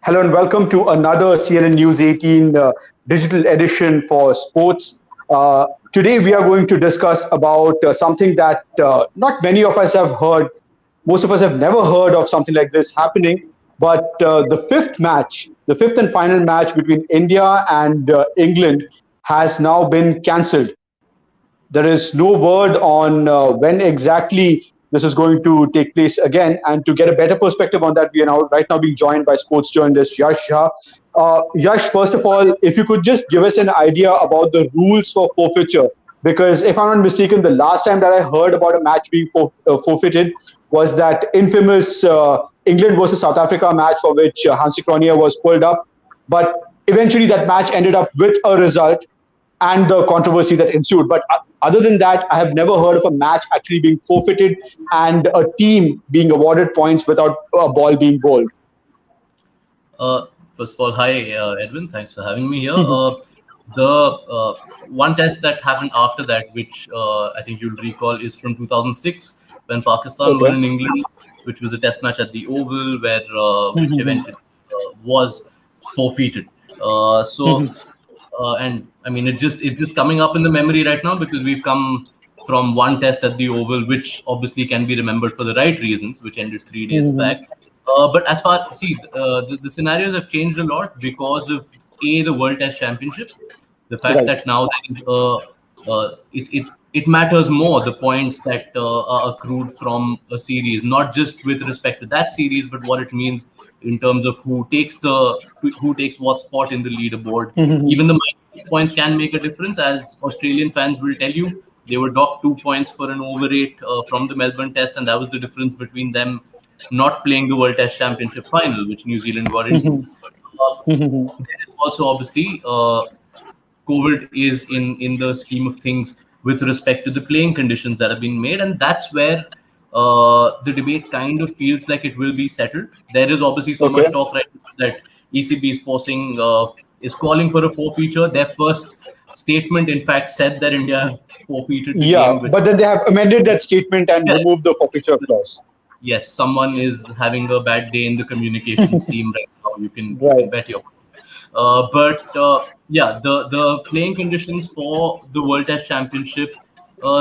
Hello and welcome to another CNN News 18 digital edition for sports. Today we are going to discuss about something that not many of us have heard. Most of us have never heard of something like this happening. But the fifth and final match between India and England has now been cancelled. There is no word on when exactly this is going to take place again. And to get a better perspective on that, we are now right now being joined by sports journalist Yash Jha. Yash, first of all, if you could just give us an idea about the rules for forfeiture, because if I'm not mistaken, the last time that I heard about a match being forfeited was that infamous England versus South Africa match for which Hansi Cronje was pulled up. But eventually that match ended up with a result and the controversy that ensued. But other than that, I have never heard of a match actually being forfeited and a team being awarded points without a ball being bowled. First of all, hi, Edwin. Thanks for having me here. The one test that happened after that, which I think you'll recall, is from 2006 when Pakistan were in England, which was a test match at the Oval, where which eventually was forfeited. And I mean, it's just coming up in the memory right now because we've come from one test at the Oval, which obviously can be remembered for the right reasons, which ended 3 days back. But as far the scenarios have changed a lot because of the World Test Championship, the fact that now it matters more, the points that are accrued from a series, not just with respect to that series, but what it means in terms of who takes what spot in the leaderboard. Even the points can make a difference, as Australian fans will tell you. They were docked 2 points for an over 8 from the Melbourne Test, and that was the difference between them not playing the World Test Championship final, which New Zealand got into. There is also obviously COVID is in the scheme of things with respect to the playing conditions that have been made, and that's where the debate kind of feels like it will be settled. There is obviously so much talk right now that ECB is calling for a forfeiture. Their first statement, in fact, said that India forfeited the game. But then they have amended that statement and removed the forfeiture clause. Yes, someone is having a bad day in the communications team right now. You can bet your. The playing conditions for the World Test Championship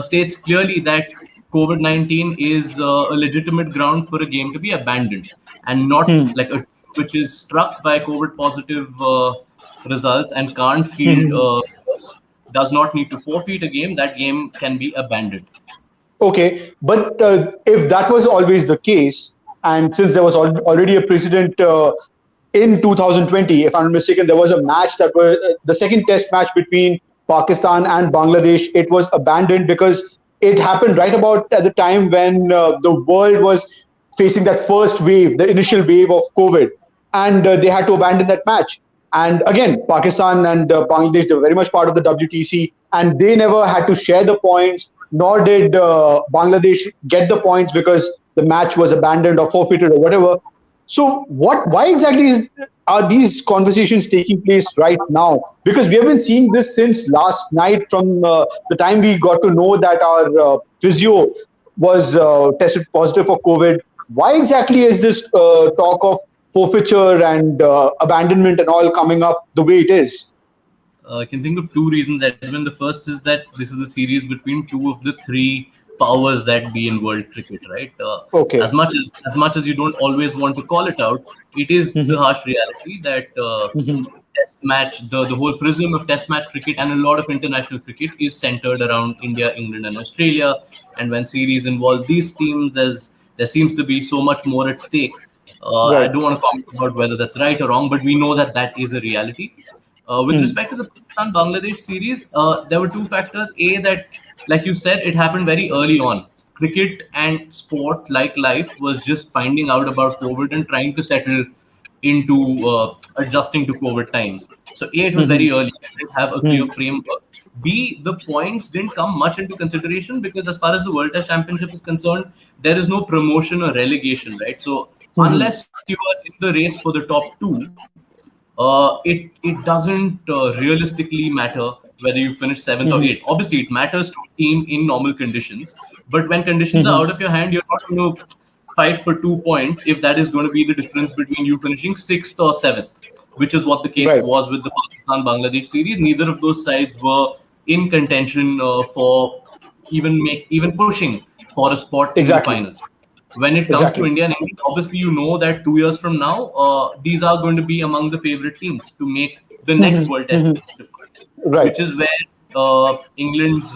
states clearly that COVID-19 is a legitimate ground for a game to be abandoned, and not like a which is struck by COVID positive results and can't field does not need to forfeit a game. That game can be abandoned. Okay, but if that was always the case, and since there was already a precedent in 2020, if I'm not mistaken, there was a match that was the second test match between Pakistan and Bangladesh. It was abandoned because it happened right about at the time when the world was facing that first wave, the initial wave of COVID, and they had to abandon that match. And again, Pakistan and Bangladesh, they were very much part of the WTC, and they never had to share the points, nor did Bangladesh get the points because the match was abandoned or forfeited or whatever. So why exactly are these conversations taking place right now? Because we have been seeing this since last night, from the time we got to know that our physio was tested positive for COVID. Why exactly is this talk of forfeiture and abandonment and all coming up the way it is? I can think of two reasons, Edwin. The first is that this is a series between two of the three powers that be in world cricket, right? As much as you don't always want to call it out, it is the harsh reality that test match, the whole prism of test match cricket and a lot of international cricket is centered around India, England, and Australia. And when series involve these teams, there seems to be so much more at stake. I don't want to comment about whether that's right or wrong, but we know that is a reality. With respect to the Pakistan-Bangladesh series, there were two factors. A, that, like you said, it happened very early on. Cricket and sport, like life, was just finding out about COVID and trying to settle into adjusting to COVID times. So A, it was very early. It didn't have a clear framework. B, the points didn't come much into consideration because as far as the World Test Championship is concerned, there is no promotion or relegation, right? So unless you are in the race for the top two, it doesn't realistically matter whether you finish 7th or 8th. Obviously, it matters to a team in normal conditions. But when conditions are out of your hand, you're not going to fight for 2 points if that is going to be the difference between you finishing 6th or 7th, which is what the case was with the Pakistan-Bangladesh series. Neither of those sides were in contention for even pushing for a spot in the finals. When it comes to India and England, obviously you know that 2 years from now, these are going to be among the favorite teams to make the next World Test Championship, which is where England's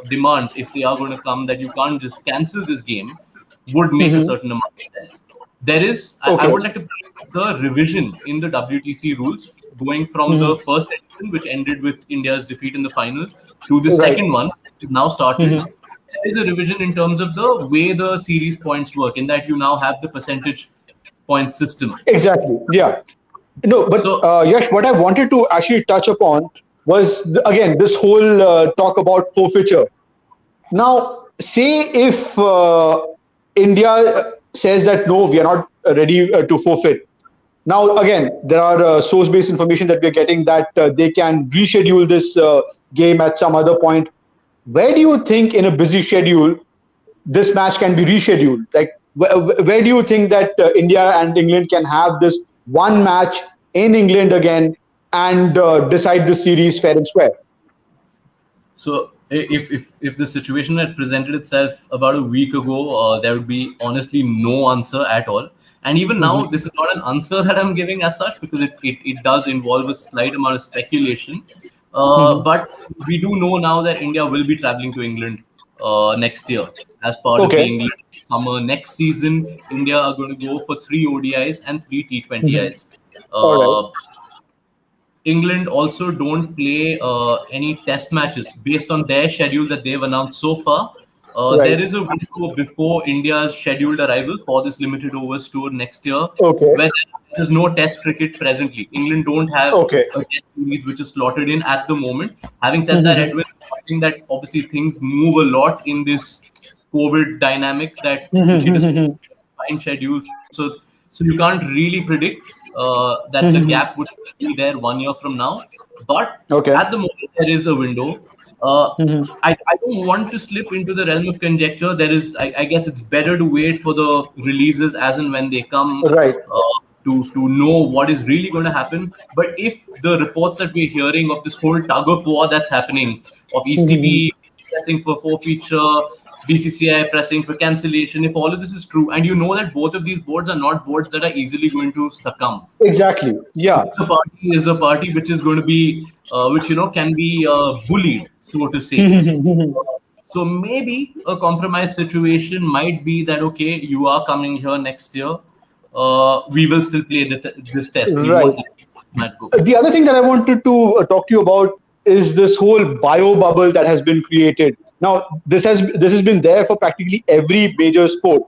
demands, if they are going to come, that you can't just cancel this game, would make a certain amount of sense. There is, I would like to point the revision in the WTC rules going from the first edition, which ended with India's defeat in the final, to the second one, which is now started. There is a revision in terms of the way the series points work, in that you now have the percentage point system. Exactly. Yeah. No, but Yash, what I wanted to actually touch upon was, again, this whole talk about forfeiture. Now, say if India says that no, we are not ready to forfeit. Now, again, there are source-based information that we are getting that they can reschedule this game at some other point. Where do you think, in a busy schedule, this match can be rescheduled? Like, where do you think that India and England can have this one match in England again and decide the series fair and square? So, if the situation had presented itself about a week ago, there would be honestly no answer at all. And even now, this is not an answer that I'm giving as such, because it does involve a slight amount of speculation. But we do know now that India will be traveling to England next year as part of the England summer. Next season, India are going to go for 3 ODIs and 3 T20Is. England also don't play any test matches based on their schedule that they've announced so far. There is a window before India's scheduled arrival for this limited overs tour next year, where there is no test cricket presently. England don't have a test series which is slotted in at the moment. Having said that, Edwin, I think that obviously things move a lot in this COVID dynamic, that it is a fine schedule. So you can't really predict that the gap would be there 1 year from now. But at the moment, there is a window. I don't want to slip into the realm of conjecture. There is, I guess it's better to wait for the releases as and when they come to know what is really going to happen. But if the reports that we're hearing of this whole tug of war that's happening, of ECB pressing for forfeiture, BCCI pressing for cancellation, if all of this is true, and you know that both of these boards are not boards that are easily going to succumb. Exactly. Yeah. The party is a party which is going to be, which can be bullied, so to say. So maybe a compromise situation might be that, okay, you are coming here next year. We will still play this test. The other thing that I wanted to talk to you about is this whole bio bubble that has been created. Now, this has been there for practically every major sport.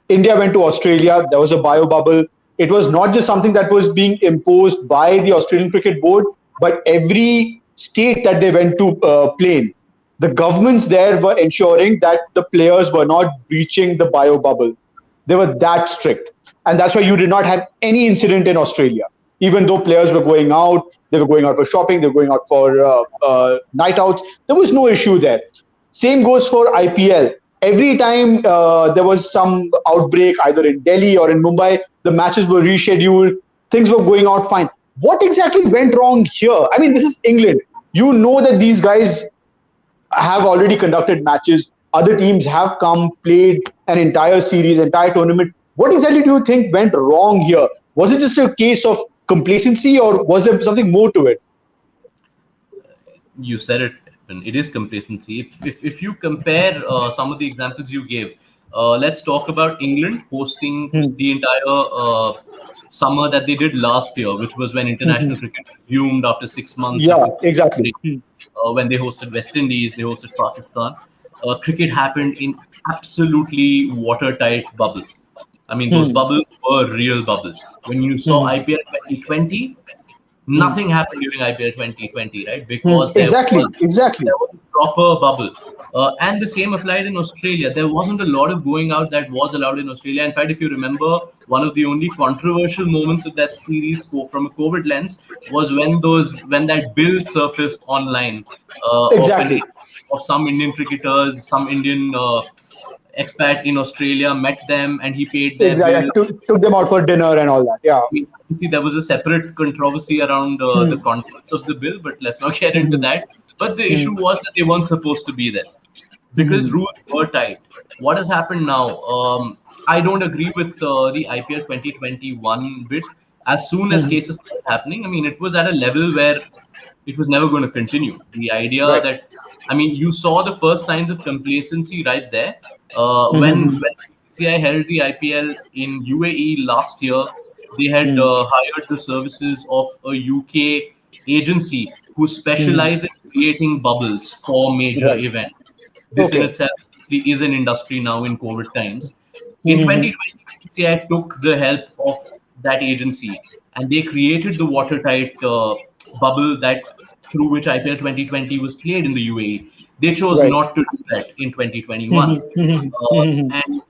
India went to Australia. There was a bio bubble. It was not just something that was being imposed by the Australian Cricket Board, but every state that they went to play in, the governments there were ensuring that the players were not breaching the bio bubble. They were that strict. And that's why you did not have any incident in Australia. Even though players were going out, they were going out for shopping, they were going out for night outs. There was no issue there. Same goes for IPL. Every time there was some outbreak, either in Delhi or in Mumbai, the matches were rescheduled. Things were going out fine. What exactly went wrong here? I mean, this is England. You know that these guys have already conducted matches. Other teams have come, played an entire series, entire tournament. What exactly do you think went wrong here? Was it just a case of complacency, or was there something more to it? You said it. It is complacency. If you compare some of the examples you gave, let's talk about England hosting the entire summer that they did last year, which was when international cricket resumed after 6 months. Yeah, exactly. When they hosted West Indies, they hosted Pakistan. Cricket happened in absolutely watertight bubbles. I mean, those bubbles were real bubbles. When you saw IPL 2020, nothing happened during IPL 2020, right? Because there was a proper bubble. And the same applied in Australia. There wasn't a lot of going out that was allowed in Australia. In fact, if you remember, one of the only controversial moments of that series from a COVID lens was when that bill surfaced online of some Indian cricketers, some Indian expat in Australia met them and he paid their exactly. bill. Took them out for dinner and all that. Yeah. See, there was a separate controversy around the contents of the bill, but let's not get into that. But the issue was that they weren't supposed to be there because rules were tight. What has happened now? I don't agree with the IPL 2021 bit. As soon as cases started happening, I mean, it was at a level where it was never going to continue. The idea that, I mean, you saw the first signs of complacency right there when BCCI held the IPL in UAE last year. They had hired the services of a UK agency who specialize in creating bubbles for major events. This in itself is an industry now in COVID times. In 2020, BCCI took the help of that agency and they created the watertight bubble that through which IPL 2020 was played in the UAE. They chose not to do that in 2021, and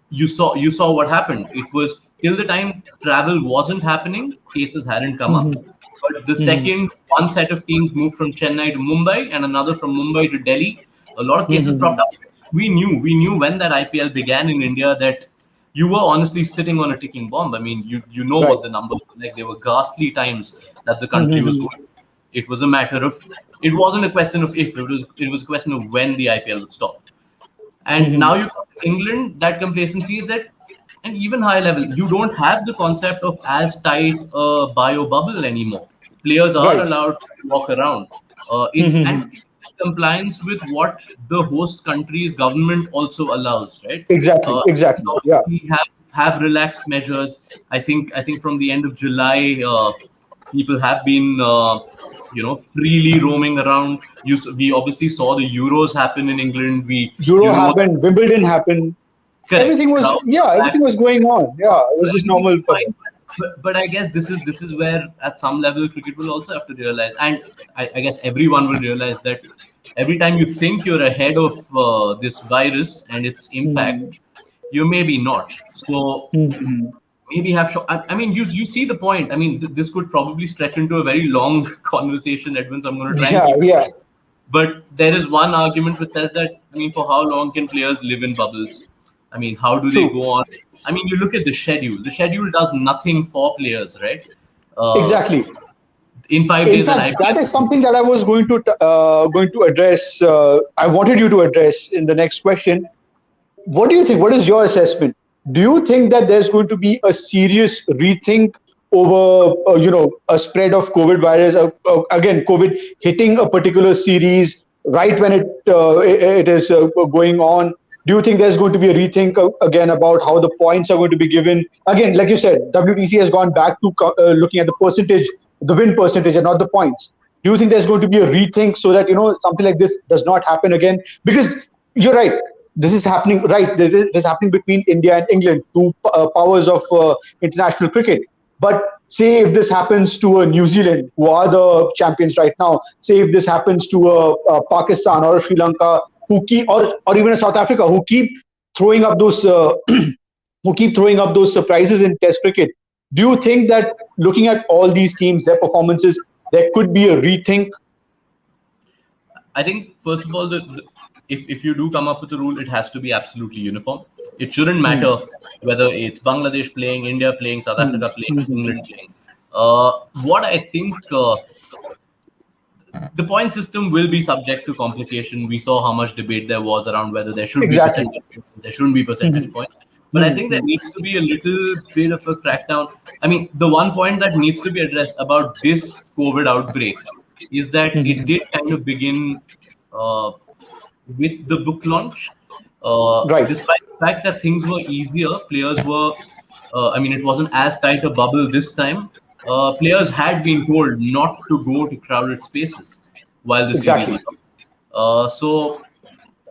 you saw what happened. It was till the time travel wasn't happening, cases hadn't come up. But the second one set of teams moved from Chennai to Mumbai and another from Mumbai to Delhi, a lot of cases popped up. We knew when that IPL began in India that you were honestly sitting on a ticking bomb. I mean, you know what the numbers were like. There were ghastly times that the country was going. It was a matter of, it wasn't a question of if, it was a question of when the IPL would stop. And now you come to England, that complacency is at an even higher level. You don't have the concept of as tight a bio bubble anymore. Players are allowed to walk around and compliance with what the host country's government also allows, right? Exactly. Yeah. We have relaxed measures. I think from the end of July, people have been freely roaming around. We obviously saw the Euros happen in England. Euro happened, Wimbledon happened. Correct. Everything was going on. Yeah, it was just normal for them. But I guess this is where at some level cricket will also have to realize, and I guess everyone will realize that every time you think you're ahead of this virus and its impact, you maybe not. So maybe have. I mean, you see the point. I mean, this could probably stretch into a very long conversation, Edwin. So I'm going to try and keep it. But there is one argument which says that, I mean, for how long can players live in bubbles? I mean, how do they go on? I mean, you look at the schedule. The schedule does nothing for players, right? Exactly. In 5 days, that is something that I was going to address. I wanted you to address in the next question. What do you think? What is your assessment? Do you think that there's going to be a serious rethink over, a spread of COVID virus? Again, COVID hitting a particular series right when it is going on. Do you think there's going to be a rethink again about how the points are going to be given? Again, like you said, WTC has gone back to looking at the percentage, the win percentage, and not the points. Do you think there's going to be a rethink so that something like this does not happen again? Because you're right, this is happening. Right, this is happening between India and England, two powers of international cricket. But say if this happens to a New Zealand, who are the champions right now, say if this happens to a Pakistan or a Sri Lanka, who keep, or even a South Africa, who keep throwing up those surprises in Test cricket. Do you think that looking at all these teams, their performances, there could be a rethink? I think first of all, if you do come up with a rule, it has to be absolutely uniform. It shouldn't matter whether it's Bangladesh playing, India playing, South Africa playing, England playing. What I think. The point system will be subject to complication. We saw how much debate there was around whether there should be percentage points, there shouldn't be percentage points. But I think there needs to be a little bit of a crackdown. I mean, the one point that needs to be addressed about this COVID outbreak is that it did kind of begin with the book launch. Despite the fact that things were easier, players were, it wasn't as tight a bubble this time. Players had been told not to go to crowded spaces while the series was on. So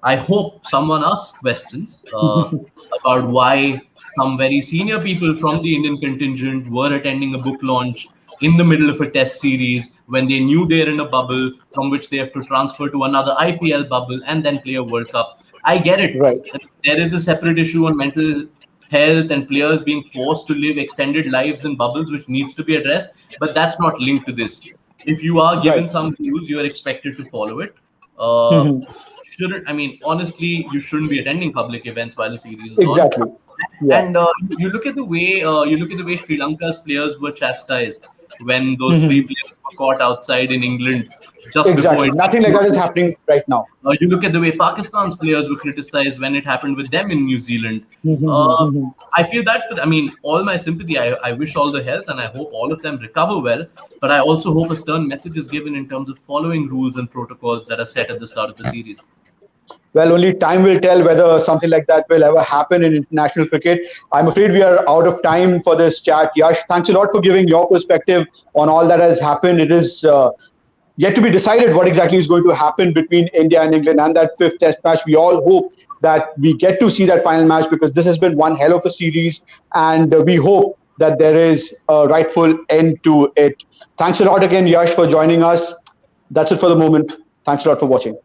I hope someone asks questions about why some very senior people from the Indian contingent were attending a book launch in the middle of a test series when they knew they're in a bubble from which they have to transfer to another IPL bubble and then play a World Cup. I get it. There is a separate issue on mental health and players being forced to live extended lives in bubbles, which needs to be addressed, but that's not linked to this. If you are given some rules, you are expected to follow it. shouldn't. I mean, honestly, you shouldn't be attending public events while the series is Exactly. on. Yeah. And you look at the way Sri Lanka's players were chastised when those three players were caught outside in England just before Exactly. it Nothing like that is happening right now. You look at the way Pakistan's players were criticized when it happened with them in New Zealand. I feel that, I mean, all my sympathy. I wish all the health and I hope all of them recover well. But I also hope a stern message is given in terms of following rules and protocols that are set at the start of the series. Well, only time will tell whether something like that will ever happen in international cricket. I'm afraid we are out of time for this chat. Yash, thanks a lot for giving your perspective on all that has happened. It is yet to be decided what exactly is going to happen between India and England and that fifth test match. We all hope that we get to see that final match because this has been one hell of a series, and we hope that there is a rightful end to it. Thanks a lot again, Yash, for joining us. That's it for the moment. Thanks a lot for watching.